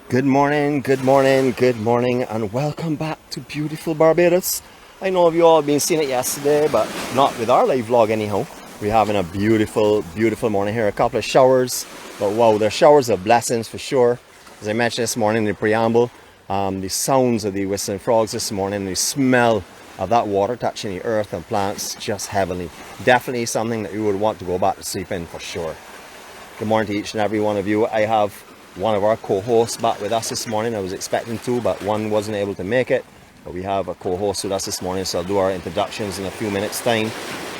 Good morning, good morning, good morning, and welcome back to beautiful Barbados. I know you all have been seeing it yesterday, but not with our live vlog anyhow. We're having a beautiful, beautiful morning here. A couple of showers, but wow, they're showers of blessings for sure. As I mentioned this morning in the preamble, the sounds of the whistling frogs this morning, the smell of that water touching the earth and plants, just heavenly. Definitely something that you would want to go back to sleep in for sure. Good morning to each and every one of you. I have one of our co-hosts back with us this morning. I was expecting to, but one wasn't able to make it. But we have a co-host with us this morning, so I'll do our introductions in a few minutes time.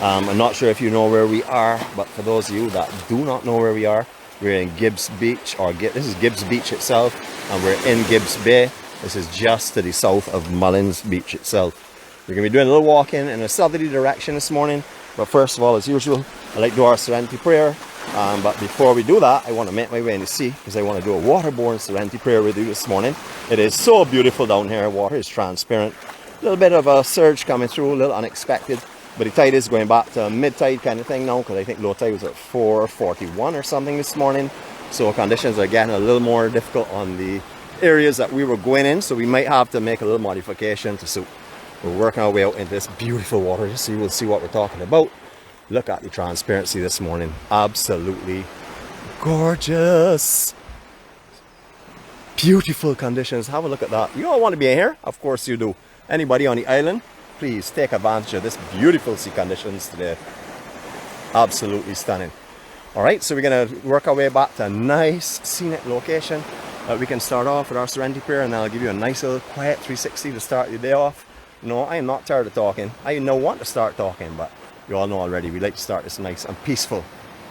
I'm not sure if you know where we are, but for those of you that do not know where we are, we're in Gibbs Beach, this is Gibbs Beach itself, and we're in Gibbs Bay. This is just to the south of Mullins Beach itself. We're going to be doing a little walking in a southerly direction this morning, but first of all, as usual, I like to do our Serenity Prayer. But before we do that, I want to make my way in the sea because I want to do a waterborne Serenity Prayer with you this morning. It is so beautiful down here. Water is transparent. A little bit of a surge coming through, a little unexpected. But the tide is going back to mid-tide kind of thing now, because I think low tide was at 4:41 or something this morning. So conditions are getting a little more difficult on the areas that we were going in. So we might have to make a little modification to suit. We're working our way out into this beautiful water just so you will see what we're talking about. Look at the transparency this morning. Absolutely gorgeous. Beautiful conditions. Have a look at that. You all want to be in here? Of course you do. Anybody on the island, please take advantage of this beautiful sea conditions today. Absolutely stunning. Alright, so we're going to work our way back to a nice scenic location that we can start off with our Serenity Prayer, and then I'll give you a nice little quiet 360 to start your day off. No, I am not tired of talking. I now want to start talking, but you all know already, we like to start this nice and peaceful.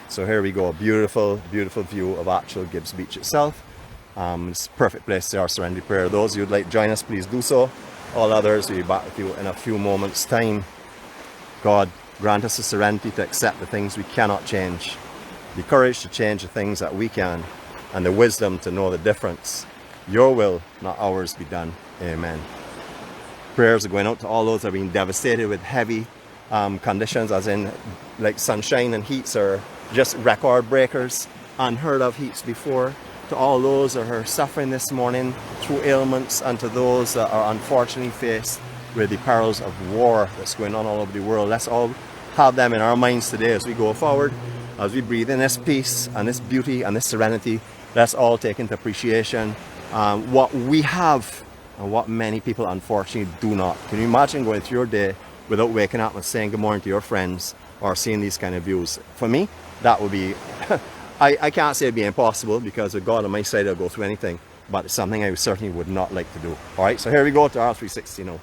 So here we go, a beautiful, beautiful view of actual Gibbs Beach itself. It's a perfect place to our Serenity Prayer. Those of you who'd like to join us, please do so. All others, we'll be back with you in a few moments' time. God, grant us the serenity to accept the things we cannot change, the courage to change the things that we can, and the wisdom to know the difference. Your will, not ours, be done. Amen. Prayers are going out to all those that have been devastated with heavy conditions, as in like sunshine and heats are just record breakers, unheard of heats before. To all those that are suffering this morning through ailments, and to those that are unfortunately faced with the perils of war that's going on all over the world, let's all have them in our minds today as we go forward, as we breathe in this peace and this beauty and this serenity. Let's all take into appreciation what we have and what many people unfortunately do not. Can you imagine going through your day without waking up and saying good morning to your friends or seeing these kind of views? For me, that would be, I can't say it'd be impossible, because with God on my side, I'll go through anything, but it's something I certainly would not like to do. All right, so here we go to our 360 now.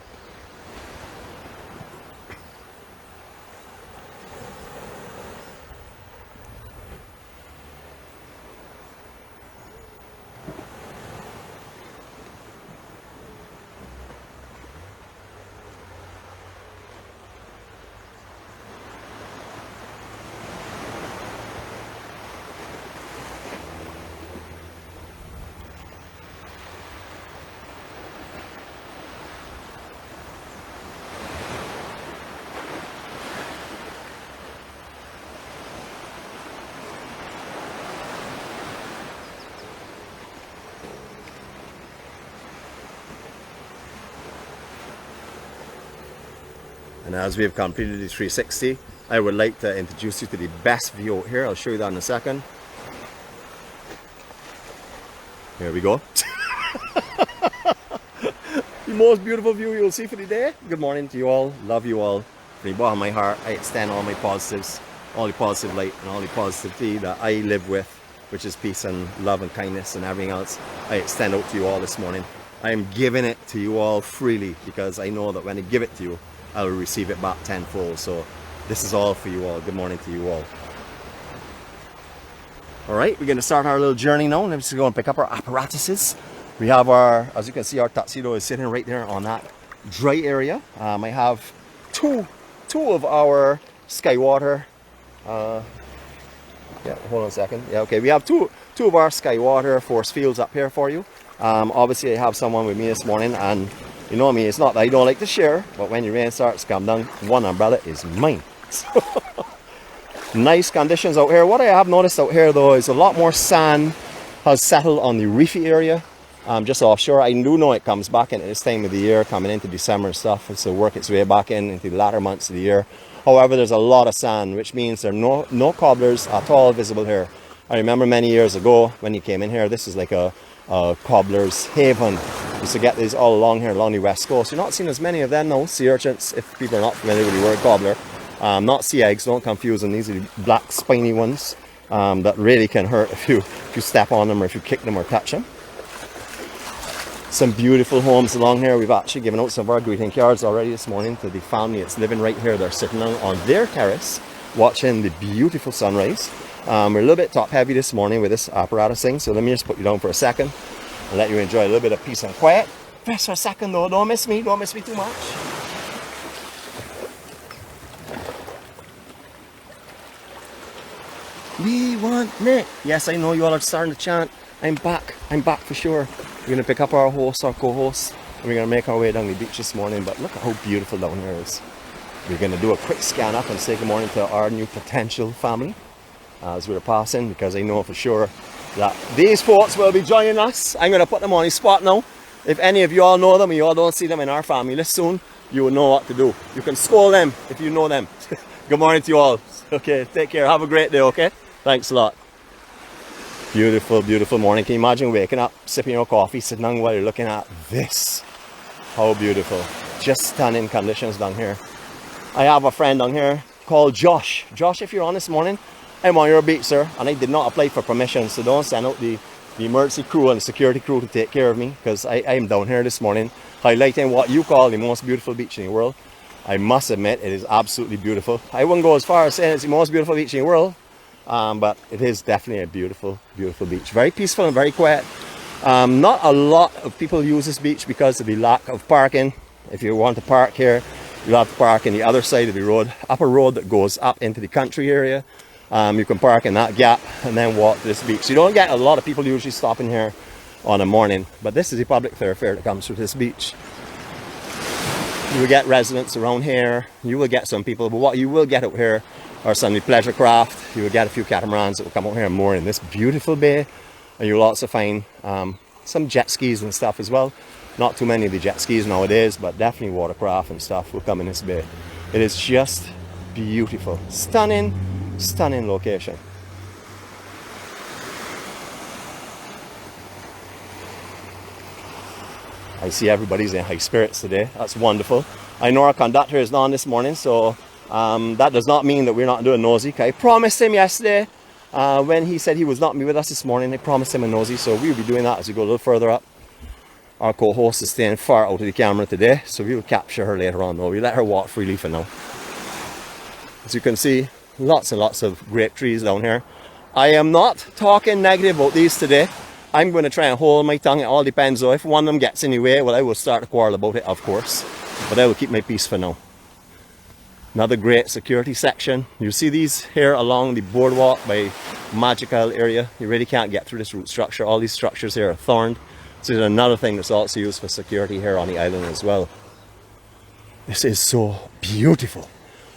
And as we have completed the 360, I would like to introduce you to the best view out here. I'll show you that in a second. Here we go. The most beautiful view you'll see for the day. Good morning to you all. Love you all. From the bottom of my heart, I extend all my positives, all the positive light and all the positivity that I live with, which is peace and love and kindness and everything else. I extend out to you all this morning. I am giving it to you all freely, because I know that when I give it to you, I will receive it back tenfold. So this is all for you all. Good morning to you all. All right, we're going to start our little journey now. Let's go and pick up our apparatuses. We have our, as you can see, our tuxedo is sitting right there on that dry area. I have two of our Skywater. Yeah, hold on a second. Yeah, okay. We have two of our Skywater force fields up here for you. Obviously, I have someone with me this morning, and you know me, it's not that I don't like to share, but when your rain starts to come down, one umbrella is mine. So, nice conditions out here. What I have noticed out here though is a lot more sand has settled on the reefy area. just offshore. I do know it comes back into this time of the year, coming into December and stuff. It's to work its way back into the latter months of the year. However, there's a lot of sand, which means there are no cobblers at all visible here. I remember many years ago when you came in here, this is like a cobbler's haven. You used to get these all along here along the west coast. You're not seeing as many of them now, sea urchins, if people are not familiar with the word cobbler. Not sea eggs, don't confuse them. These are the black spiny ones that really can hurt if you step on them or if you kick them or touch them. Some beautiful homes along here. We've actually given out some of our greeting cards already this morning to the family that's living right here. They're sitting on their terrace watching the beautiful sunrise. We're a little bit top heavy this morning with this apparatus thing, so let me just put you down for a second and let you enjoy a little bit of peace and quiet. Just for a second though, don't miss me too much. We want Nick. Yes, I know you all are starting to chant. I'm back for sure. We're going to pick up our host, our co-host, and we're going to make our way down the beach this morning. But look at how beautiful down here is. We're going to do a quick scan up and say good morning to our new potential family as we're passing, because I know for sure that these folks will be joining us. I'm going to put them on the spot now. If any of you all know them and you all don't see them in our family list soon, you will know what to do. You can scold them if you know them. Good morning to you all. Okay, take care. Have a great day, okay? Thanks a lot. Beautiful, beautiful morning. Can you imagine waking up, sipping your coffee, sitting down while you're looking at this? How beautiful. Just stunning conditions down here. I have a friend down here called Josh. Josh, if you're on this morning, I'm on your beach, sir, and I did not apply for permission, so don't send out the emergency crew and the security crew to take care of me, because I'm down here this morning highlighting what you call the most beautiful beach in the world. I must admit, it is absolutely beautiful. I wouldn't go as far as saying it's the most beautiful beach in the world, but it is definitely a beautiful, beautiful beach. Very peaceful and very quiet. Not a lot of people use this beach because of the lack of parking. If you want to park here, you'll have to park in the other side of the road, up a road that goes up into the country area. You can park in that gap and then walk to this beach. You don't get a lot of people usually stopping here on a morning, but this is the public thoroughfare that comes through this beach. You will get residents around here, you will get some people, but what you will get out here are some of the pleasure craft. You will get a few catamarans that will come out here and moor in this beautiful bay, and you'll also find some jet skis and stuff as well. Not too many of the jet skis nowadays, but definitely watercraft and stuff will come in this bay. It is just beautiful. Stunning, stunning location. I see everybody's in high spirits today. That's wonderful. I know our conductor is not on this morning, so that does not mean that we're not doing nosy. I promised him yesterday when he said he was not with us this morning. I promised him a nosy, so we'll be doing that as we go a little further up. Our co-host is staying far out of the camera today, so we will capture her later on though. We'll let her walk freely for now. As you can see, lots and lots of grape trees down here. I am not talking negative about these today. I'm going to try and hold my tongue. It all depends though. If one of them gets in the way, well, I will start to quarrel about it, of course. But I will keep my peace for now. Another great security section. You see these here along the boardwalk by Magical area. You really can't get through this root structure. All these structures here are thorned. So there's another thing that's also used for security here on the island as well. This is so beautiful.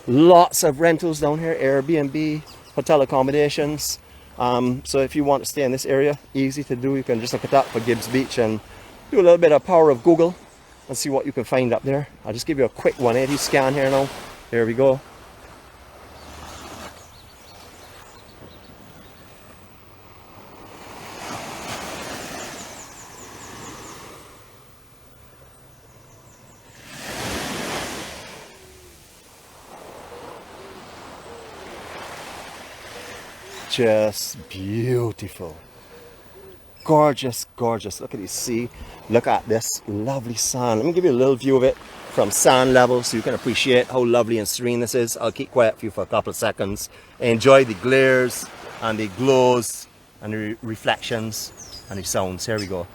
Lots of rentals down here, Airbnb, hotel accommodations. So if you want to stay in this area, easy to do. You can just look it up for Gibbs Beach and do a little bit of power of Google and see what you can find up there. I'll just give you a quick 180 scan here now. Here we go. Just beautiful. Gorgeous, gorgeous. Look at the sea. Look at this lovely sand. Let me give you a little view of it from sand level so you can appreciate how lovely and serene this is. I'll keep quiet for you for a couple of seconds. Enjoy the glares and the glows and the reflections and the sounds. Here we go.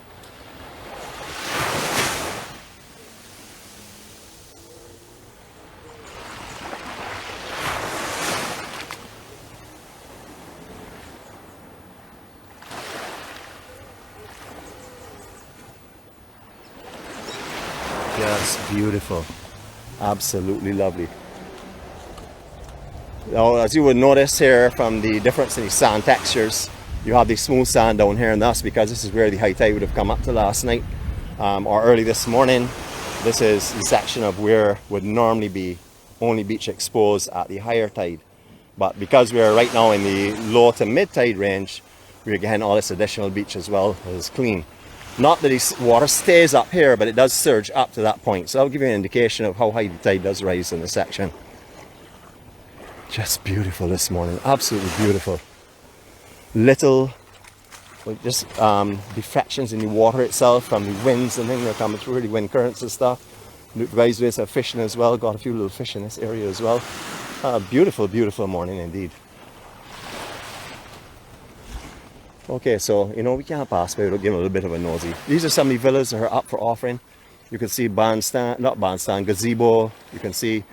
Just beautiful. Absolutely lovely. Now, as you would notice here from the difference in the sand textures, you have the smooth sand down here, and that's because this is where the high tide would have come up to last night or early this morning. This is the section of where would normally be only beach exposed at the higher tide. But because we're right now in the low to mid tide range, we're getting all this additional beach as well as clean. Not that the water stays up here, but it does surge up to that point. So that'll give you an indication of how high the tide does rise in the section. Just beautiful this morning, absolutely beautiful. Little, just deflections in the water itself from the winds and things that are coming through, the wind currents and stuff. The guys are fishing as well, got a few little fish in this area as well. Beautiful, beautiful morning indeed. Okay, so, you know, we can't pass by without giving a little bit of a nosy. These are some of the villas that are up for offering. You can see gazebo. You can see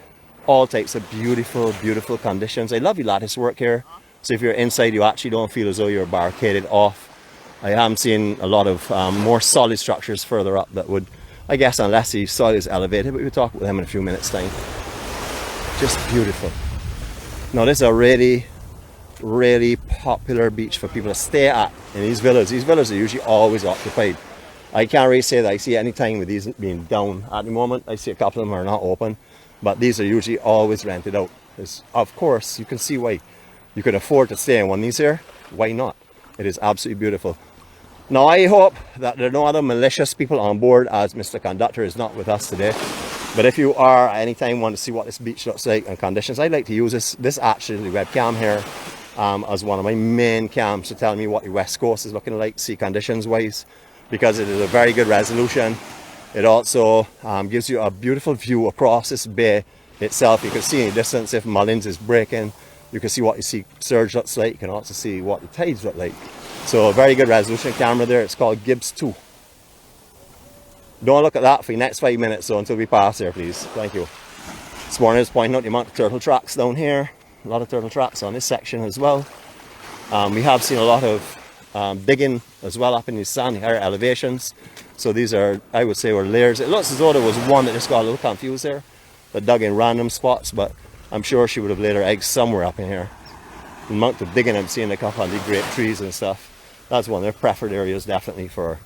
all types of beautiful, beautiful conditions. I love the lattice work here. So if you're inside, you actually don't feel as though you're barricaded off. I am seeing a lot of more solid structures further up that would, I guess, unless the soil is elevated, but we'll talk with them in a few minutes' time. Just beautiful. Now, this is a really popular beach for people to stay at in these villas. These villas are usually always occupied. I can't really say that I see any time with these being down at the moment. I see a couple of them are not open, but these are usually always rented out. Of course, you can see why. You can afford to stay in one of these here. Why not? It is absolutely beautiful. Now, I hope that there are no other malicious people on board, as Mr. Conductor is not with us today. But if you are at any time want to see what this beach looks like and conditions, I'd like to use this actually webcam here as one of my main cams to tell me what the west coast is looking like, sea conditions wise, because it is a very good resolution. It also gives you a beautiful view across this bay itself. You can see in the distance if Mullins is breaking. You can see what the sea surge looks like. You can also see what the tides look like. So a very good resolution camera there. It's called Gibbs 2. Don't look at that for the next 5 minutes though, until we pass there, please. Thank you. This morning I was pointing out the amount of turtle tracks down here. A lot of turtle tracks on this section as well. We have seen a lot of digging as well up in these sandy higher elevations. So these are, I would say, were layers. It looks as though there was one that just got a little confused there, that dug in random spots, but I'm sure she would have laid her eggs somewhere up in here. The amount of digging I'm seeing, like up on the great trees and stuff. That's one of their preferred areas definitely for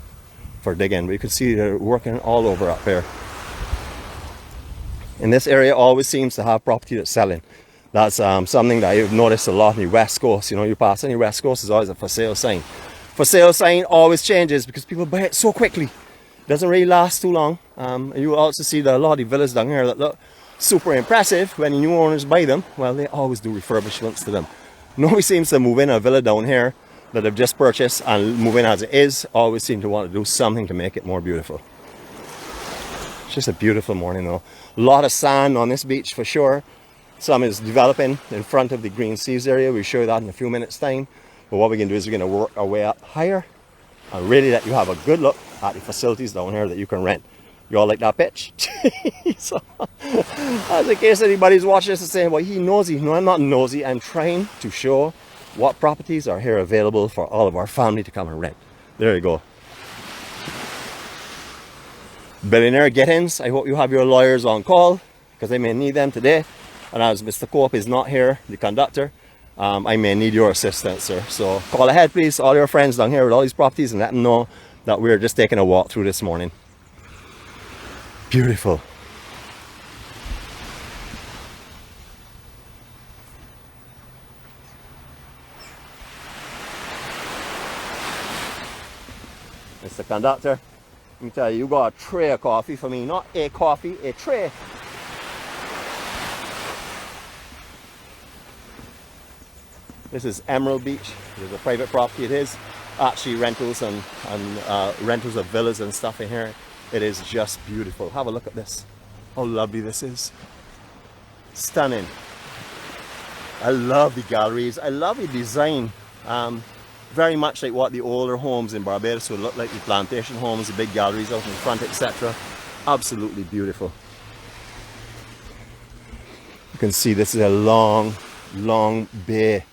digging. But you can see they're working all over up here. And this area always seems to have property that's selling. That's something that I've noticed a lot on the west coast. You know, you pass any west coast, there's always a for sale sign. For sale sign always changes because people buy it so quickly. It doesn't really last too long. And you will also see that a lot of the villas down here that look super impressive when the new owners buy them. Well, they always do refurbishments to them. Nobody seems to move in a villa down here that they've just purchased and move in as it is. Always seem to want to do something to make it more beautiful. It's just a beautiful morning though. A lot of sand on this beach for sure. Some is developing in front of the green seas area. We'll show you that in a few minutes time. But what we're going to do is we're going to work our way up higher and really let you have a good look at the facilities down here that you can rent. You all like that pitch? So, as in case anybody's watching this and saying, well, he nosy. No, I'm not nosy. I'm trying to show what properties are here available for all of our family to come and rent. There you go. Billionaire get-ins. I hope you have your lawyers on call because I may need them today. And as Mr. Cope is not here, the conductor, I may need your assistance, sir. So call ahead, please, all your friends down here with all these properties and let them know that we're just taking a walk through this morning. Beautiful. Mr. Conductor, let me tell you, you got a tray of coffee for me. Not a coffee, a tray. This is Emerald Beach. There's a private property. It is actually rentals and rentals of villas and stuff in here. It is just beautiful. Have a look at this. How lovely this is. Stunning. I love the galleries. I love the design. Very much like what the older homes in Barbados would look like. The plantation homes, the big galleries out in front, etc. Absolutely beautiful. You can see this is a long, long bay.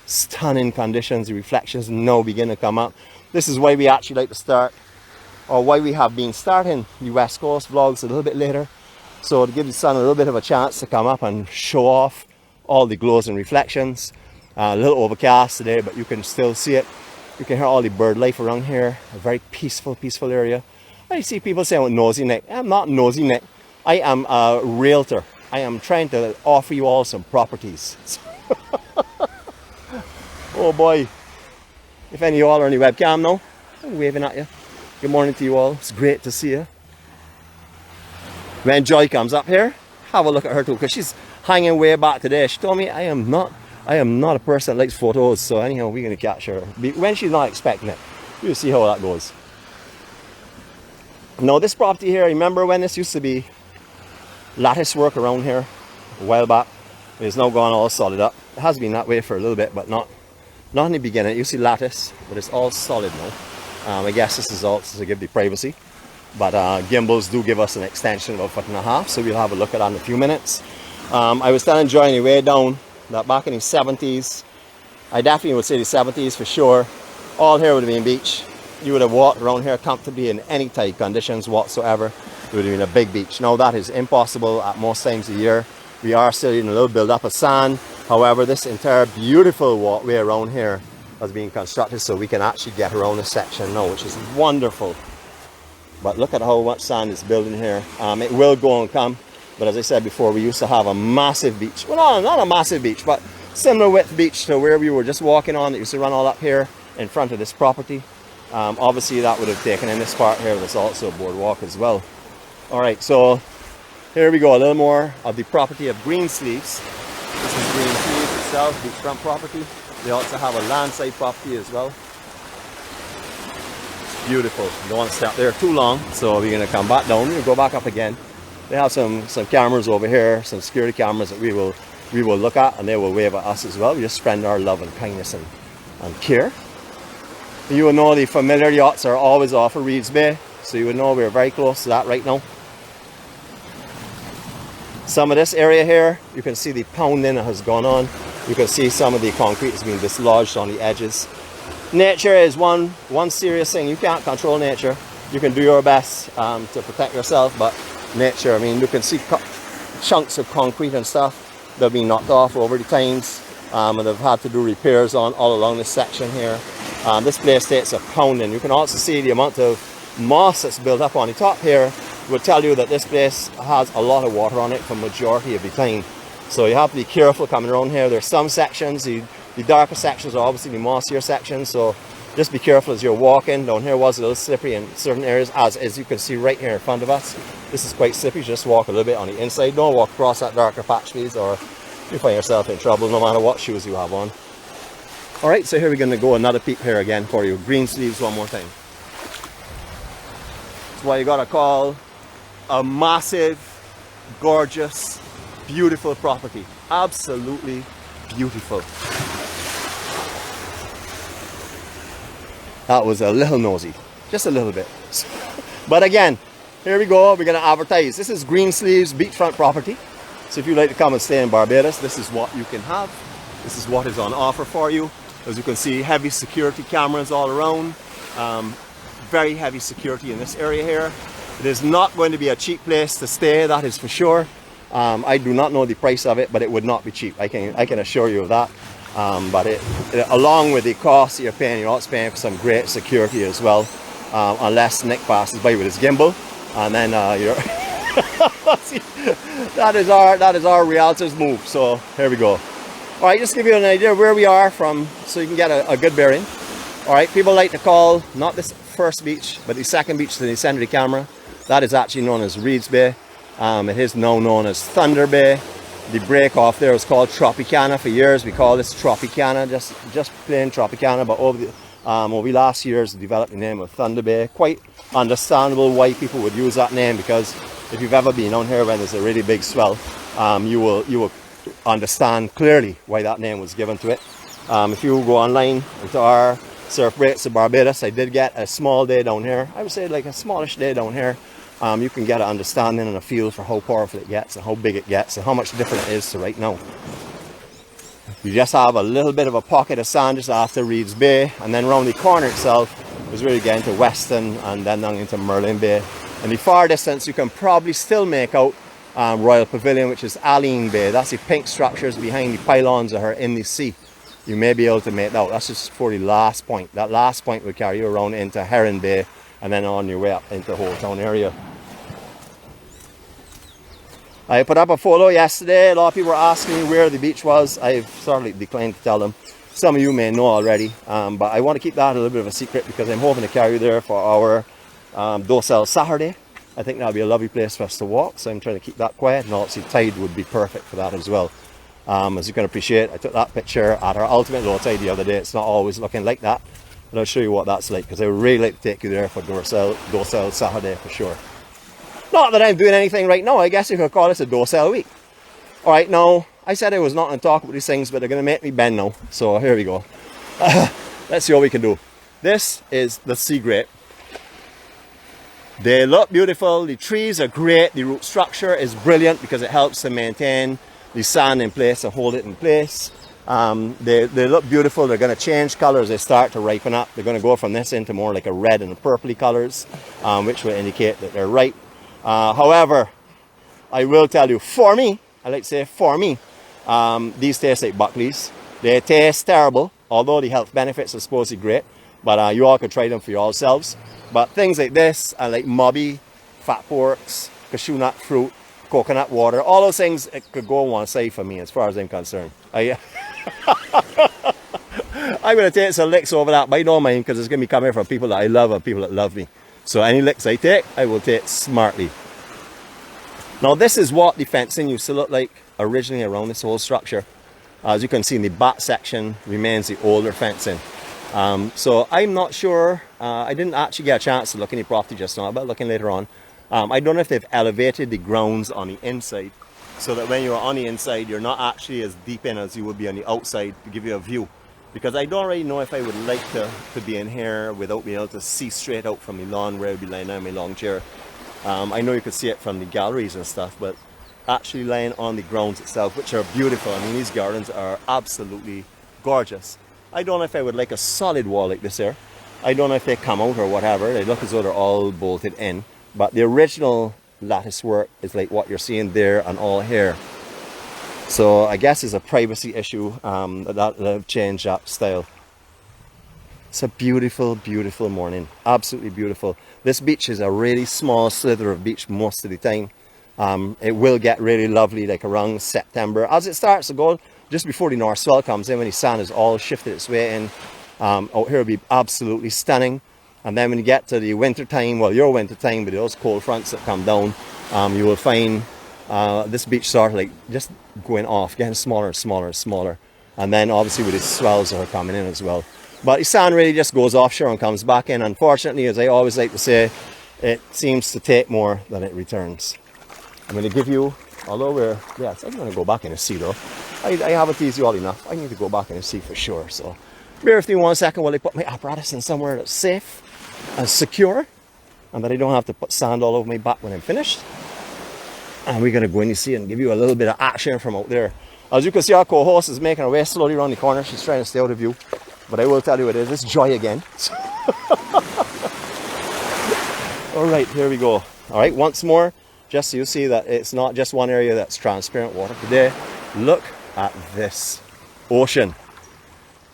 Stunning conditions. The reflections now begin to come up. This is why we actually like to start, or why we have been starting the West Coast vlogs a little bit later, so to give the sun a little bit of a chance to come up and show off all the glows and reflections. A little overcast today, but you can still see it. You can hear all the bird life around here. A very peaceful area. I see people saying I'm nosy neck. I'm not nosy neck. I am a realtor. I am trying to offer you all some properties. Oh boy. If any of you all are on the webcam now, I'm waving at you. Good morning to you all. It's great to see you. When Joy comes up here, have a look at her too, because she's hanging way back today. She told me I am not a person that likes photos, so anyhow we're going to catch her when she's not expecting it. We'll see how that goes. Now this property here, remember when this used to be lattice work around here a while back? It's now gone all solid up. It has been that way for a little bit, but not in the beginning. You see lattice, but it's all solid now. I guess this is also to give the privacy, but gimbals do give us an extension of a 1.5 feet, so we'll have a look at that in a few minutes. I was telling Joy on the way down that back in the 70s, I definitely would say the 70s for sure, all here would have been beach. You would have walked around here comfortably in any tide conditions whatsoever. It would have been a big beach. Now that is impossible at most times of the year. We are still in a little build up of sand. However, this entire beautiful walkway around here has been constructed so we can actually get around this section now, which is wonderful. But look at how much sand is building here. It will go and come, but as I said before, we used to have a massive beach. Well, no, not a massive beach, but similar width beach to where we were just walking on. It used to run all up here in front of this property. Obviously that would have taken in this part here. There's also a boardwalk as well. All right, so here we go, a little more of the property of Greensleeves. This is Greensleeves itself, beachfront property. They also have a landside property as well. It's beautiful. You don't want to stop there too long, so we're going to come back down. We'll go back up again. They have some cameras over here, some security cameras that we will look at, and they will wave at us as well. We just spread our love and kindness and care. You will know the familiar yachts are always off of Reeves Bay, so you would know we're very close to that right now. Some of this area here, you can see the pounding that has gone on. You can see some of the concrete has been dislodged on the edges. Nature is one serious thing. You can't control nature. You can do your best to protect yourself, but nature, I mean, you can see chunks of concrete and stuff that have been knocked off over the times, and they've had to do repairs on all along this section here. This place takes a pounding. You can also see the amount of moss that's built up on the top here. Would tell you that this place has a lot of water on it for majority of the time. So you have to be careful coming around here. There's some sections, the darker sections are obviously the mossier sections, so just be careful as you're walking. Down here was a little slippery in certain areas, as you can see right here in front of us. This is quite slippery. Just walk a little bit on the inside. Don't walk across that darker patch, please, or you find yourself in trouble no matter what shoes you have on. Alright, so here we're going to go another peep here again for you. Greensleeves one more time. That's why you got to call a massive, gorgeous, beautiful property. Absolutely beautiful. That was a little nosy, just a little bit. But again, here we go. We're going to advertise. This is Greensleeves beachfront property. So if you'd like to come and stay in Barbados, this is what you can have. This is what is on offer for you. As you can see, heavy security cameras all around. Very heavy security in this area here. It is not going to be a cheap place to stay, that is for sure. I do not know the price of it, but it would not be cheap. I can assure you of that. But along with the cost you're also paying for some great security as well. Unless Nick passes by with his gimbal, and then you're that is our realtor's move. So here we go. All right, just to give you an idea of where we are from, so you can get a good bearing. All right, people like to call not this first beach, but the second beach to the center of the camera. That is actually known as Reeves Bay. It is now known as Thunder Bay. The break off there was called Tropicana for years. We call this Tropicana, just plain Tropicana. But over the last years, developed the name of Thunder Bay. Quite understandable why people would use that name, because if you've ever been down here when there's a really big swell, you will understand clearly why that name was given to it. If you go online into our surf breaks of Barbados, I did get a small day down here. I would say like a smallish day down here. You can get an understanding and a feel for how powerful it gets and how big it gets and how much different it is to right now. You just have a little bit of a pocket of sand just after Reeves Bay, and then around the corner itself is really getting to Weston and then down into Merlin Bay. In the far distance you can probably still make out Royal Pavilion, which is Aline Bay. That's the pink structures behind the pylons that are in the sea. you may be able to make out. That's just for the last point. That last point will carry you around into Heron Bay and then on your way up into the Whole Town area. I put up a photo yesterday. A lot of people were asking me where the beach was. I've certainly declined to tell them. Some of you may know already, but I want to keep that a little bit of a secret because I'm hoping to carry you there for our Docel Saturday. I think that'll be a lovely place for us to walk, so I'm trying to keep that quiet, and obviously tide would be perfect for that as well. As you can appreciate, I took that picture at our ultimate low tide the other day. It's not always looking like that, but I'll show you what that's like because I would really like to take you there for Docel Saturday for sure. Not that I'm doing anything right now. I guess you could call this a Docel week. Alright, now, I said I was not going to talk about these things, but they're going to make me bend now. So here we go. Let's see what we can do. This is the sea grape. They look beautiful. The trees are great. The root structure is brilliant because it helps to maintain the sand in place and hold it in place. They look beautiful. They're going to change color as they start to ripen up. They're going to go from this into more like a red and a purpley colors, which will indicate that they're ripe. However, I will tell you, for me, I like to say for me, these taste like Buckleys. They taste terrible, although the health benefits are supposedly great. But you all could try them for yourselves. But things like this, I like mobby, fat porks, cashew nut fruit, coconut water. All those things it could go on one side for me as far as I'm concerned. I'm going to take some licks over that, but I don't mind because it's going to be coming from people that I love and people that love me. So any licks I take, I will take smartly. Now this is what the fencing used to look like originally around this whole structure. As you can see in the back section remains the older fencing. So I'm not sure, I didn't actually get a chance to look in the property just now, but looking later on. I don't know if they've elevated the grounds on the inside so that when you're on the inside you're not actually as deep in as you would be on the outside to give you a view. Because I don't really know if I would like to be in here without being able to see straight out from the lawn where I would be lying on my long chair. I know you could see it from the galleries and stuff, but actually lying on the grounds itself, which are beautiful. I mean, these gardens are absolutely gorgeous. I don't know if I would like a solid wall like this here. I don't know if they come out or whatever. They look as though they're all bolted in. But the original lattice work is like what you're seeing there and all here. So I guess it's a privacy issue that they've changed that style. It's a beautiful, beautiful morning. Absolutely beautiful. This beach is a really small slither of beach most of the time. It will get really lovely like around September. As it starts to go, just before the north swell comes in, when the sand is all shifted its way in, out here will be absolutely stunning. And then when you get to the winter time, well, your winter time, with those cold fronts that come down, you will find this beach sort of like just going off, getting smaller and smaller and smaller. And then obviously with the swells that are coming in as well. But the sand really just goes offshore and comes back in. Unfortunately, as I always like to say, it seems to take more than it returns. I'm going to give you, although I'm going to go back in the sea though. I haven't teased you all enough. I need to go back in the sea for sure. So bear with me 1 second while I put my apparatus in somewhere that's safe and secure, and that I don't have to put sand all over my back when I'm finished. And we're going to go in the sea and give you a little bit of action from out there. As you can see, our co-host is making her way slowly around the corner. She's trying to stay out of view. But I will tell you it is. It's joy again. Alright, here we go. Alright, once more, just so you see that it's not just one area that's transparent water today. Look at this ocean.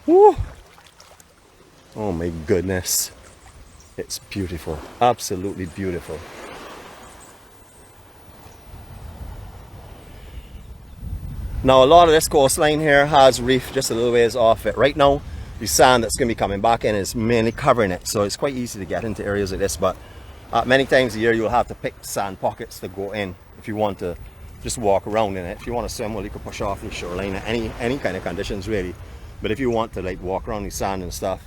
Woo! Oh my goodness. It's beautiful. Absolutely beautiful. Now a lot of this coastline here has reef just a little ways off it. Right now, the sand that's going to be coming back in is mainly covering it. So it's quite easy to get into areas like this. But many times a year you'll have to pick sand pockets to go in if you want to just walk around in it. If you want to swim, well, you can push off the shoreline at any kind of conditions really. But if you want to like walk around the sand and stuff,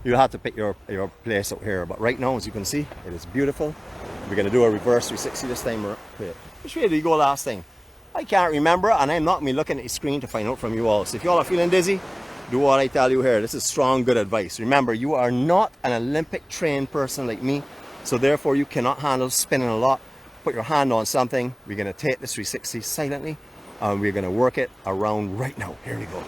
you'll have to pick your place out here. But right now, as you can see, it is beautiful. We're going to do a reverse 360 this time. Wait, which way did we go last time? I can't remember, and I'm not me looking at the screen to find out from you all. So if you all are feeling dizzy, do what I tell you here. This is strong, good advice. Remember, you are not an Olympic trained person like me, so therefore you cannot handle spinning a lot. Put your hand on something. We're going to take this 360 silently, and we're going to work it around right now. Here we go.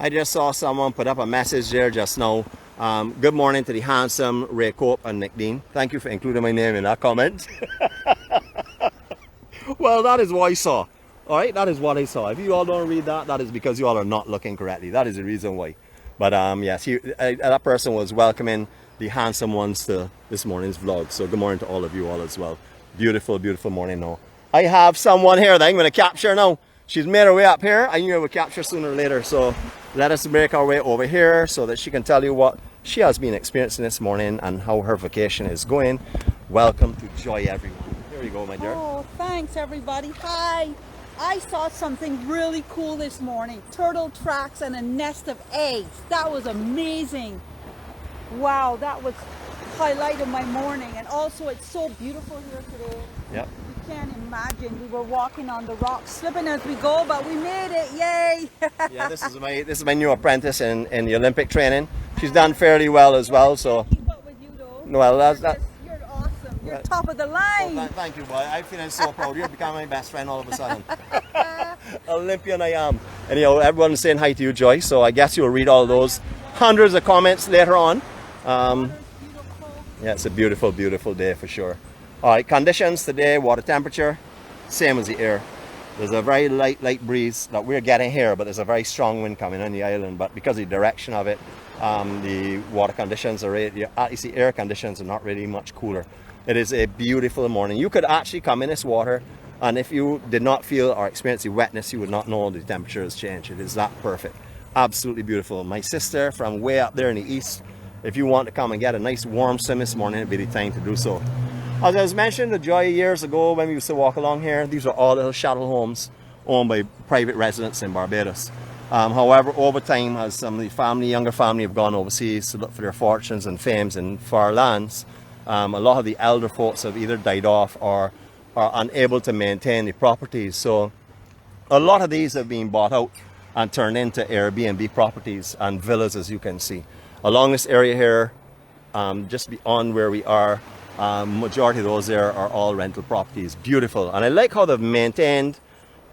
I just saw someone put up a message there just now. Good morning to the handsome Ray Cope and Nick Dean. Thank you for including my name in that comment. Well, that is what I saw. All right, that is what I saw. If you all don't read that, that is because you all are not looking correctly. That is the reason why. But yes, that person was welcoming the handsome ones to this morning's vlog. So good morning to all of you all as well. Beautiful, beautiful morning now. I have someone here that I'm going to capture now. She's made her way up here. I knew I would capture sooner or later. So let us make our way over here so that she can tell you what she has been experiencing this morning and how her vacation is going. Welcome to Joy, everyone. Here you go, my dear. Oh, thanks everybody. Hi. I saw something really cool this morning. Turtle tracks and a nest of eggs. That was amazing. Wow, that was highlight of my morning. And also it's so beautiful here today. Yep. You can't imagine. We were walking on the rocks, slipping as we go, but we made it. Yay. Yeah, this is my new apprentice in the Olympic training. She's done fairly well as well, so. Keep up with you though. Well, that's you're awesome. You're top of the line. Well, thank you, boy. I feel so proud. You're becoming my best friend all of a sudden. Olympian I am. Anyhow, everyone's saying hi to you, Joy. So I guess you'll read all those hundreds of comments later on. Yeah, it's a beautiful, beautiful day for sure. All right, conditions today, water temperature, same as the air. There's a very light breeze that we're getting here, but there's a very strong wind coming on the island. But because of the direction of it, the water conditions are really, you see, air conditions are not really much cooler. It is a beautiful morning. You could actually come in this water, and if you did not feel or experience the wetness, you would not know the temperature has changed. It is that perfect. Absolutely beautiful. My sister from way up there in the east, if you want to come and get a nice warm swim this morning, it'd be the time to do so. As I was mentioning, the Joy years ago when we used to walk along here, these were all little shuttle homes owned by private residents in Barbados. However, over time, as some of the younger family have gone overseas to look for their fortunes and fames in far lands, a lot of the elder folks have either died off or are unable to maintain the properties. So a lot of these have been bought out and turned into Airbnb properties and villas, as you can see. Along this area here, just beyond where we are, majority of those there are all rental properties. Beautiful. And I like how they've maintained,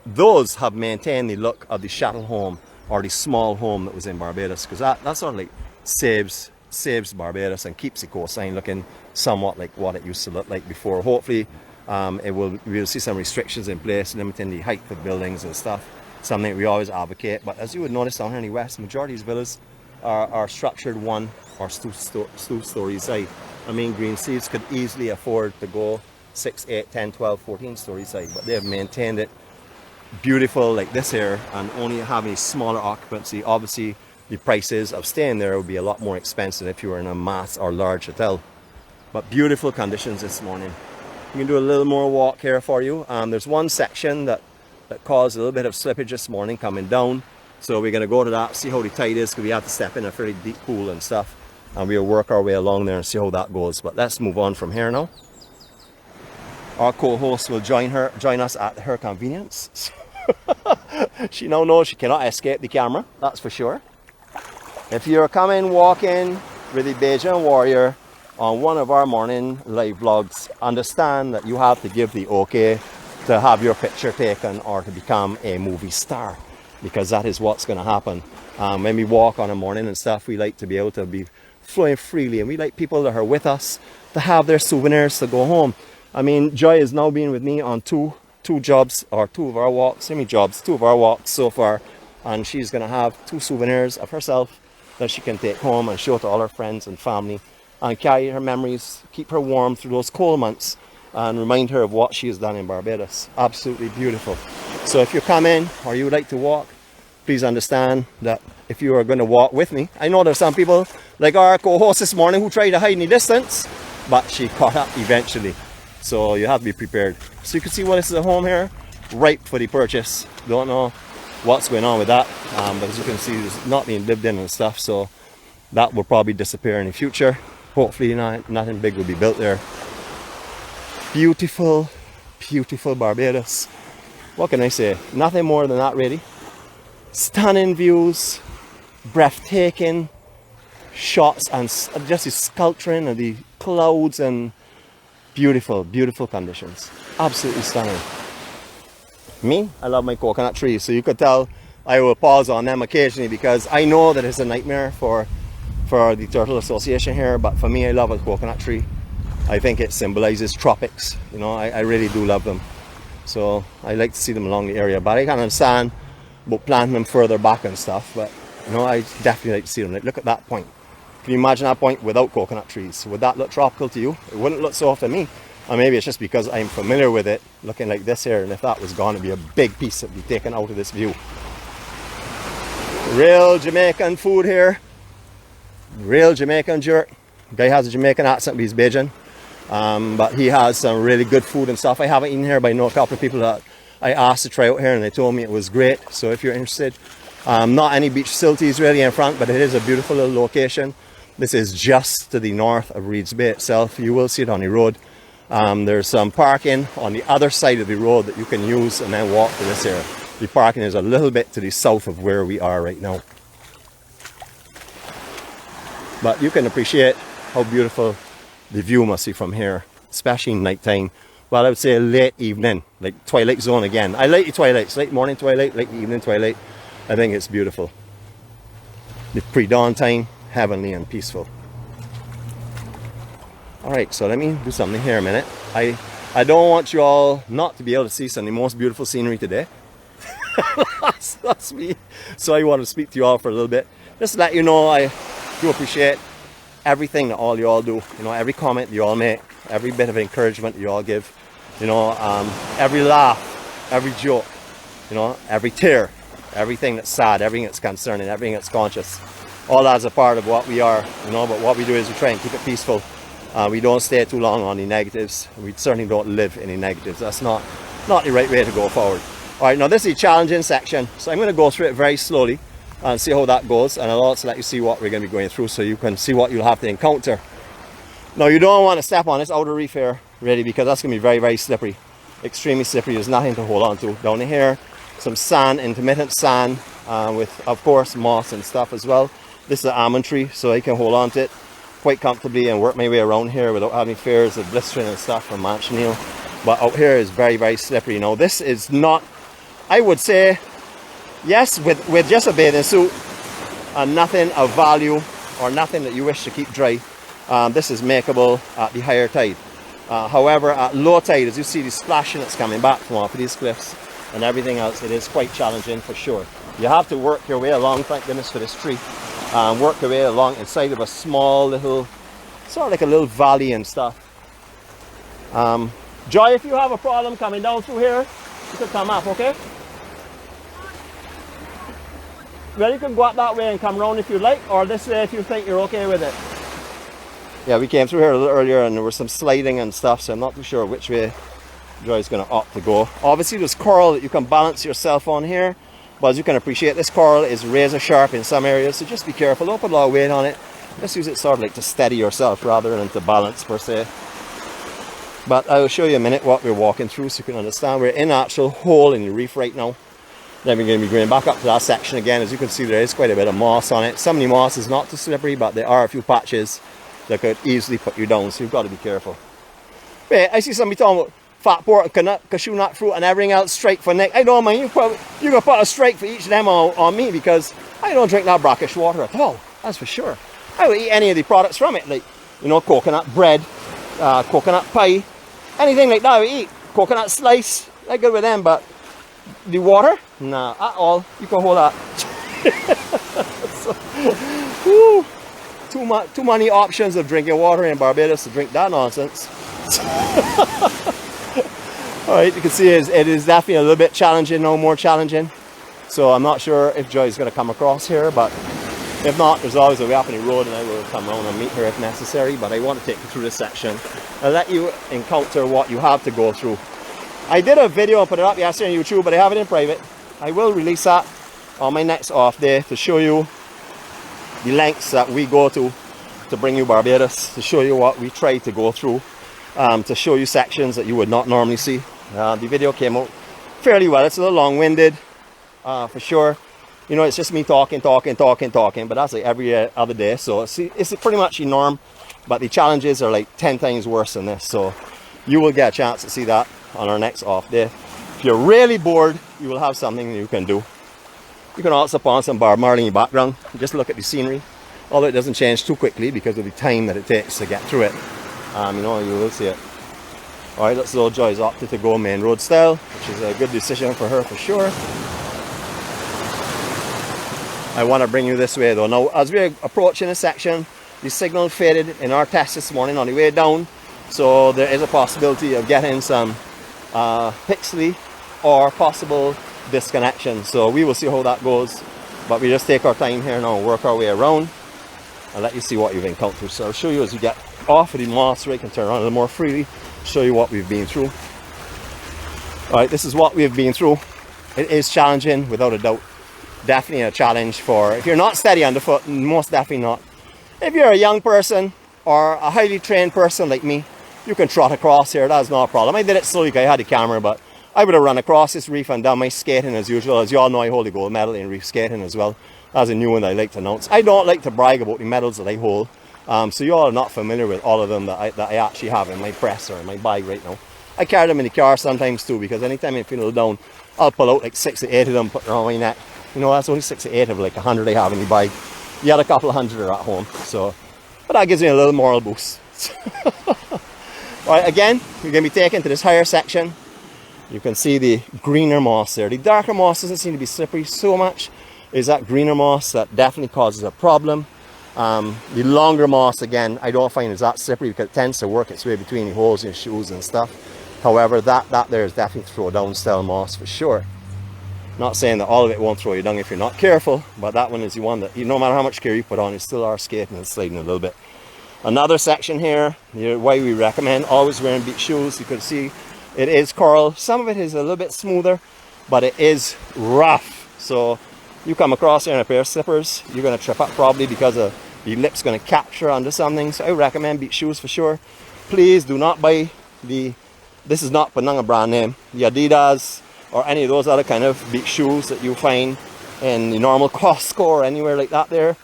those have maintained the look of the shuttle home or the small home that was in Barbados, because that sort of like saves Barbados and keeps the coastline looking somewhat like what it used to look like before. Hopefully we'll see some restrictions in place limiting the height of buildings and stuff, something we always advocate. But as you would notice down here in the west, the majority of these villas are structured one or two stories high. I mean, Green Seas could easily afford to go 6, 8, 10, 12, 14 stories high, but they have maintained it beautiful like this here and only having a smaller occupancy. Obviously, the prices of staying there would be a lot more expensive if you were in a mass or large hotel. But beautiful conditions this morning. We can do a little more walk here for you. There's one section that caused a little bit of slippage this morning coming down. So we're going to go to that, see how the tide is, because we have to step in a fairly deep pool and stuff. And we'll work our way along there and see how that goes. But let's move on from here now. Our co-host will join us at her convenience. She now knows she cannot escape the camera, that's for sure. If you're coming walking with the Bajan Warrior on one of our morning live vlogs, understand that you have to give the okay to have your picture taken or to become a movie star, because that is what's going to happen. When we walk on a morning and stuff, we like to be able to be flowing freely, and we like people that are with us to have their souvenirs to go home. I mean, Joy has now been with me on two jobs, or two of our walks so far, and she's going to have 2 souvenirs of herself that she can take home and show to all her friends and family and carry her memories, keep her warm through those cold months and remind her of what she has done in Barbados. Absolutely beautiful. So if you come in or you would like to walk, please understand that if you are going to walk with me, I know there's some people like our co-host this morning who tried to hide in the distance, but she caught up eventually. So you have to be prepared. So you can see, well, this is a home here, ripe for the purchase. Don't know what's going on with that, but as you can see, it's not being lived in and stuff, so that will probably disappear in the future. Hopefully nothing big will be built there. Beautiful, beautiful Barbados. What can I say? Nothing more than that, really. Stunning views, breathtaking shots, and just the sculpturing of the clouds, and beautiful, beautiful conditions. Absolutely stunning. Me, I love my coconut trees, so you could tell I will pause on them occasionally because I know that it's a nightmare for the Turtle Association here, but for me, I love a coconut tree. I think it symbolizes tropics. You know, I really do love them. So I like to see them along the area, but I can understand about planting them further back and stuff, but you know, I definitely like to see them. Like, look at that point. Can you imagine that point without coconut trees? Would that look tropical to you? It wouldn't look so to me. Or maybe it's just because I'm familiar with it, looking like this here, and if that was gone, it'd be a big piece that would be taken out of this view. Real Jamaican food here. Real Jamaican jerk. Guy has a Jamaican accent, but he's Bajan. But he has some really good food and stuff. I haven't eaten here, but I know a couple of people that I asked to try out here, and they told me it was great. So if you're interested, not any beach facilities really in front, but it is a beautiful little location. This is just to the north of Reed's Bay itself. You will see it on the road. There's some parking on the other side of the road that you can use and then walk to this area. The parking is a little bit to the south of where we are right now. But you can appreciate how beautiful the view must be from here, especially nighttime. Well, I would say late evening, like twilight zone again. I like the twilights, late morning twilight, late evening twilight. I think it's beautiful. The pre-dawn time, heavenly and peaceful. Alright, so let me do something here a minute. I don't want you all not to be able to see some of the most beautiful scenery today. that's me. So I want to speak to you all for a little bit. Just to let you know I do appreciate everything that all you all do. You know, every comment you all make, every bit of encouragement you all give. You know, every laugh, every joke, you know, every tear, everything that's sad, everything that's concerning, everything that's conscious. All that's a part of what we are, you know, but what we do is we try and keep it peaceful. We don't stay too long on the negatives. We certainly don't live in the negatives. That's not the right way to go forward. Alright, now this is a challenging section, so I'm going to go through it very slowly and see how that goes, and I'll also let you see what we're going to be going through so you can see what you'll have to encounter. Now you don't want to step on this outer reef here, really, because that's going to be very, very slippery. Extremely slippery. There's nothing to hold on to. Down here, some sand, intermittent sand, with, of course, moss and stuff as well. This is an almond tree, so I can hold on to it quite comfortably and work my way around here without having fears of blistering and stuff from manchineel. But out here is very, very slippery. Now this is not, I would say, yes, with just a bathing suit and nothing of value or nothing that you wish to keep dry, this is makeable at the higher tide. However, at low tide, as you see the splashing that's coming back from off of these cliffs and everything else, it is quite challenging for sure. You have to work your way along, thank goodness for this tree. Work your way along inside of a small little, sort of like a little valley and stuff. Joy, if you have a problem coming down through here, you could come up, okay? Well, you can go up that way and come round if you like, or this way if you think you're okay with it. Yeah, we came through here a little earlier and there was some sliding and stuff, so I'm not too sure which way Joy's going to opt to go. Obviously there's coral that you can balance yourself on here, but as you can appreciate, this coral is razor sharp in some areas, so just be careful. Don't put a lot of weight on it. Just use it sort of like to steady yourself rather than to balance per se. But I'll show you a minute what we're walking through so you can understand. We're in an actual hole in the reef right now. Then we're going to be going back up to that section again. As you can see, there is quite a bit of moss on it. Some of the moss is not too slippery, but there are a few patches that could easily put you down, so you've got to be careful. Wait, I see somebody talking about fat pork, cashew nut fruit and everything else, strike for Nick. I don't mind, you can put a strike for each of them on me, because I don't drink that brackish water at all, that's for sure. I would eat any of the products from it, like, you know, coconut bread, coconut pie, anything like that I would eat. Coconut slice, I'm good with them, but the water, nah, at all. You can hold that. So, whew, too many options of drinking water in Barbados to drink that nonsense. Alright, you can see it is definitely a little bit challenging, no more challenging. So I'm not sure if Joy is going to come across here, but if not, there's always a way up on the road and I will come around and meet her if necessary. But I want to take you through this section and let you encounter what you have to go through. I did a video and put it up yesterday on YouTube, but I have it in private. I will release that on my next off day to show you the lengths that we go to bring you Barbados, to show you what we try to go through, to show you sections that you would not normally see. The video came out fairly well. It's a little long-winded, for sure. You know, it's just me talking, but that's like every other day. So it's pretty much the norm, but the challenges are like 10 times worse than this. So you will get a chance to see that on our next off day. If you're really bored, you will have something you can do. You can also put on some Bob Marley in the background. Just look at the scenery. Although it doesn't change too quickly because of the time that it takes to get through it. You know, you will see it. Alright, this little Joy's opted to go main road style, which is a good decision for her for sure. I want to bring you this way though. Now, as we're approaching a section, the signal faded in our test this morning on the way down. So there is a possibility of getting some pixely or possible disconnection. So we will see how that goes. But we just take our time here now and work our way around. I'll let you see what you've encountered. So I'll show you as we get off of the moss so we can turn around a little more freely. Show you what we've been through. Alright, this is what we've been through. It is challenging without a doubt. Definitely a challenge for, if you're not steady on the foot, most definitely not. If you're a young person or a highly trained person like me, you can trot across here, that's not a problem. I did it slowly because I had the camera, but I would have run across this reef and done my skating as usual. As you all know, I hold a gold medal in reef skating as well. That's a new one that I like to announce. I don't like to brag about the medals that I hold. So you all are not familiar with all of them that I actually have in my press or in my bag right now. I carry them in the car sometimes too, because anytime I feel down, I'll pull out like 6 or 8 of them, put them on my neck. You know, that's only 6 or 8 of like 100 I have in the bag. You had a couple of 100 are at home. So, but that gives me a little moral boost. Alright, again, you're going to be taken to this higher section. You can see the greener moss there. The darker moss doesn't seem to be slippery so much. It's that greener moss that definitely causes a problem. The longer moss, again, I don't find is that slippery because it tends to work its way between the holes in your shoes and stuff. However, that there is definitely throw down style moss for sure. Not saying that all of it won't throw you down if you're not careful, but that one is the one that, no matter how much care you put on, you still are skating and sliding a little bit. Another section here, why we recommend always wearing beach shoes. You can see it is coral. Some of it is a little bit smoother, but it is rough. So you come across here in a pair of slippers, you're going to trip up probably because of the lip's going to capture onto something. So I recommend beach shoes for sure. Please do not buy this is not Penanga brand name, the Adidas or any of those other kind of beach shoes that you find in the normal Costco or anywhere like that there.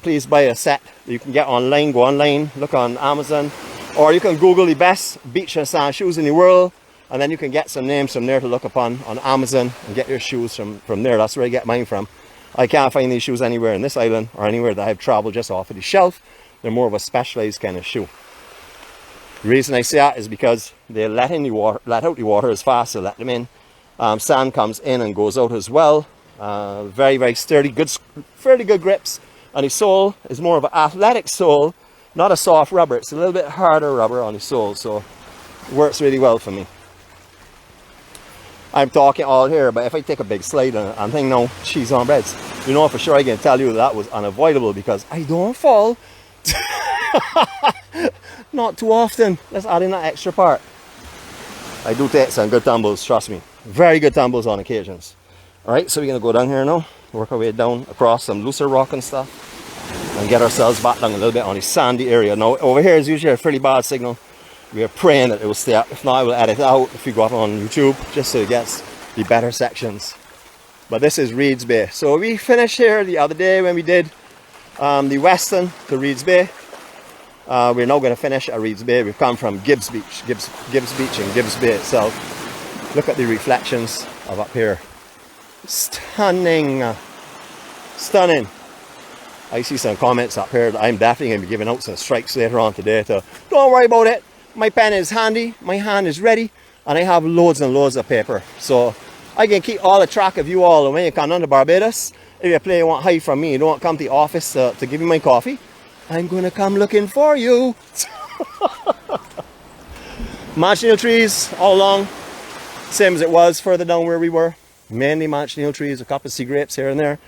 Please buy a set that you can get online. Go online, look on Amazon, or you can Google the best beach and sand shoes in the world, and then you can get some names from there to look upon on Amazon and get your shoes from there. That's where I get mine from. I can't find these shoes anywhere in this island or anywhere that I've traveled just off of the shelf. They're more of a specialized kind of shoe. The reason I say that is because they let out the water as fast as they let them in. Sand comes in and goes out as well. Very, very sturdy, fairly good grips. And the sole is more of an athletic sole, not a soft rubber. It's a little bit harder rubber on the sole, so it works really well for me. I'm talking all here, but if I take a big slide and think, no, cheese on breads, you know for sure I can tell you that was unavoidable because I don't fall. Not too often. Let's add in that extra part. I do take some good tumbles, trust me. Very good tumbles on occasions. Alright, so we're going to go down here now, work our way down across some looser rock and stuff, and get ourselves back down a little bit on the sandy area. Now, over here is usually a pretty bad signal. We are praying that it will stay up. If not, I will edit it out if we go up on YouTube, just so it gets the better sections. But this is Reed's Bay. So we finished here the other day when we did the western to Reed's Bay. We're now going to finish at Reed's Bay. We've come from Gibbs Beach, Gibbs Beach and Gibbs Bay itself. Look at the reflections of up here. Stunning. Stunning. I see some comments up here that I'm definitely going to be giving out some strikes later on today. Don't worry about it. My pen is handy, my hand is ready, and I have loads and loads of paper. So I can keep all the track of you all. And when you come down to Barbados, if you play want hide from me, you don't come to the office to give me my coffee, I'm going to come looking for you. Manchineel trees all along, same as it was further down where we were. Mainly manchineel trees, a couple of sea grapes here and there.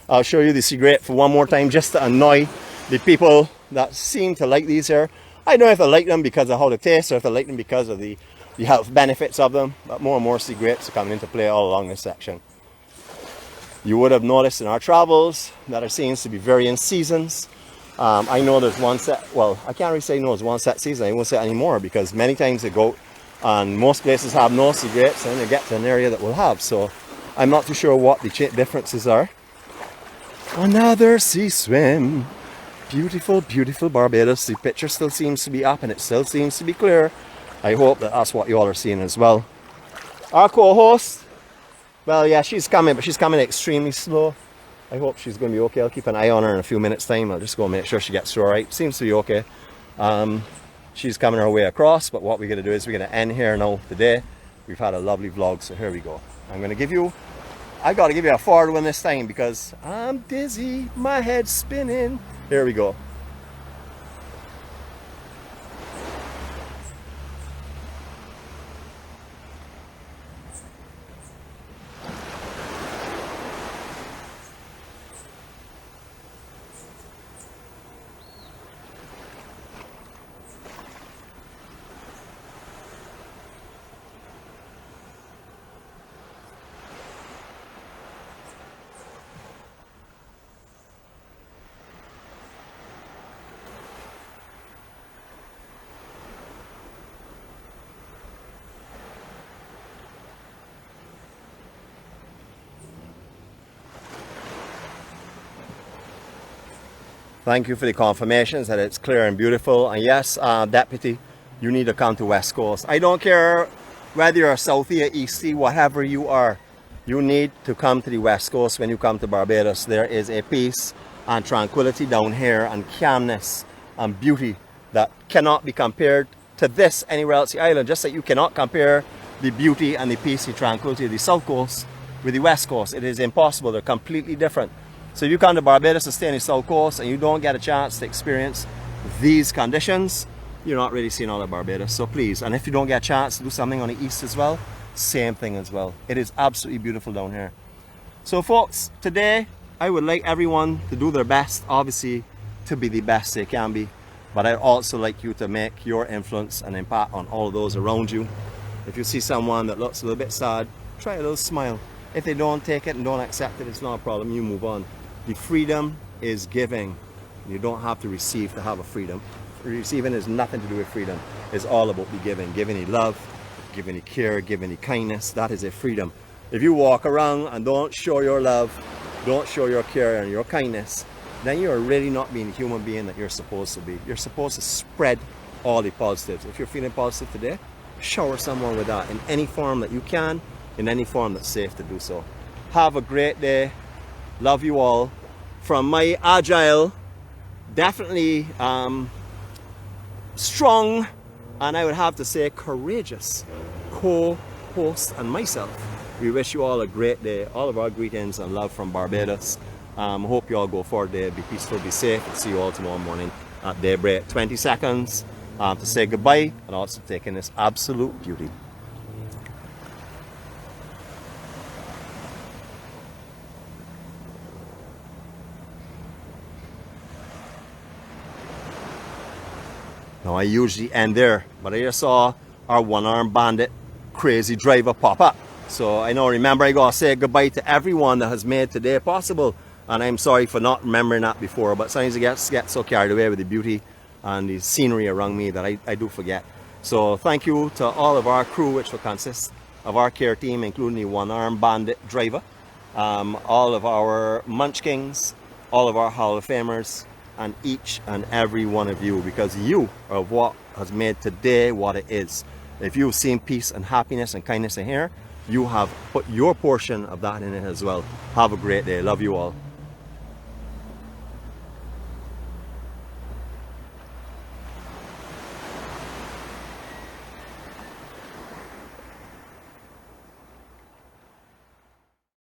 I'll show you the sea grape for one more time just to annoy the people that seem to like these here. I don't know if I like them because of how they taste or if I like them because of the health benefits of them, but more and more sea grapes are coming into play all along this section. You would have noticed in our travels that it seems to be varying seasons. I know there's one set, well, I can't really say no, it's one set season. I won't say anymore because many times they go and most places have no sea grapes and they get to an area that will have. So I'm not too sure what the differences are. Another sea swim. Beautiful, beautiful Barbados. The picture still seems to be up and it still seems to be clear. I hope that that's what you all are seeing as well. Our co-host, Well, yeah, she's coming, but she's coming extremely slow. I hope she's going to be okay. I'll keep an eye on her in a few minutes' time. I'll just go and make sure she gets through all right. Seems to be okay. She's coming her way across, but what we're going to do is we're going to end here now today. We've had a lovely vlog, so here we go. I'm going to give you, I got to give you a forward one this time because I'm dizzy, my head's spinning. Here we go. Thank you for the confirmations that it's clear and beautiful. And yes, Deputy, you need to come to West Coast. I don't care whether you're Southie or Eastie, whatever you are, you need to come to the West Coast when you come to Barbados. There is a peace and tranquility down here and calmness and beauty that cannot be compared to this anywhere else on the island. Just like you cannot compare the beauty and the peace and tranquility of the South Coast with the West Coast. It is impossible. They're completely different. So if you come to Barbados and stay on the South Coast and you don't get a chance to experience these conditions, you're not really seeing all of Barbados. So please, and if you don't get a chance to do something on the east as well, same thing as well. It is absolutely beautiful down here. So folks, today I would like everyone to do their best, obviously, to be the best they can be. But I'd also like you to make your influence and impact on all of those around you. If you see someone that looks a little bit sad, try a little smile. If they don't take it and don't accept it, it's not a problem, you move on. The freedom is giving. You don't have to receive to have a freedom. Receiving has nothing to do with freedom. It's all about the giving. Giving any love, giving any care, giving any kindness. That is a freedom. If you walk around and don't show your love, don't show your care and your kindness, then you're really not being the human being that you're supposed to be. You're supposed to spread all the positives. If you're feeling positive today, shower someone with that in any form that you can, in any form that's safe to do so. Have a great day. Love you all. From my agile, definitely strong, and I would have to say courageous co-host and myself, we wish you all a great day. All of our greetings and love from Barbados. Hope you all go for a day. Be peaceful, be safe, and see you all tomorrow morning at daybreak. 20 seconds to say goodbye and also take in this absolute beauty. Now I usually end there, but I just saw our one-armed bandit crazy driver pop up. So I know, remember, I gotta say goodbye to everyone that has made today possible. And I'm sorry for not remembering that before, but sometimes I get so carried away with the beauty and the scenery around me that I do forget. So thank you to all of our crew, which will consist of our care team, including the one-armed bandit driver, all of our munchkins, all of our Hall of Famers, and each and every one of you, because you are what has made today what it is. If you've seen peace and happiness and kindness in here, you have put your portion of that in it as well. Have a great day. Love you all.